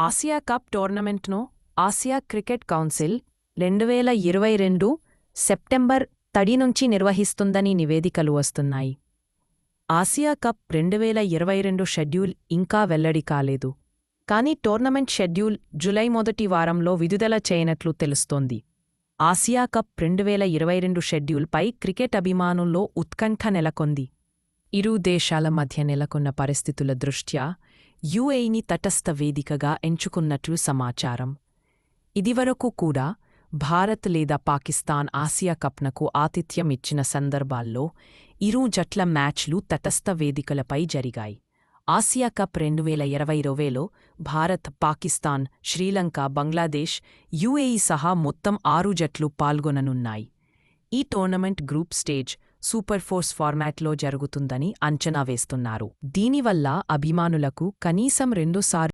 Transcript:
Asia cup టోర్నమెంట్ను Asia cricket council 2022 September 3 నుంచి నిర్వహిస్తుందని నివేదికలు వస్తున్నాయి. ఆసియా కప్ 2022 షెడ్యూల్ ఇంకా వెల్లడి కాలేదు. కానీ టోర్నమెంట్ షెడ్యూల్ జూలై మొదటి వారంలో విడుదల చేయనట్లు తెలుస్తోంది. ఆసియా కప్ 2022 షెడ్యూల్పై క్రికెట్ అభిమానుల్లో ఉత్కంఠ నెలకొంది. ఇరు దేశాల మధ్య నెలకొన్న పరిస్థితుల దృష్ట్యా యుఏఈని తటస్థ వేదికగా ఎంచుకున్నట్లు సమాచారం. ఇదివరకు కూడా భారత్ లేదా పాకిస్తాన్ ఆసియా కప్నకు ఆతిథ్యం ఇచ్చిన సందర్భాల్లో ఇరు జట్ల మ్యాచ్లు తటస్థ వేదికలపై జరిగాయి. ఆసియా కప్ 2022లో భారత్, పాకిస్తాన్, శ్రీలంక, బంగ్లాదేశ్, యుఏఈ సహా మొత్తం 6 జట్లు పాల్గొననున్నాయి. ఈ tournament group stage, super fours ఫార్మాట్లో జరుగుతుందని అంచనా వేస్తున్నారు. దీనివల్ల అభిమానులకు కనీసం 2 సార్లు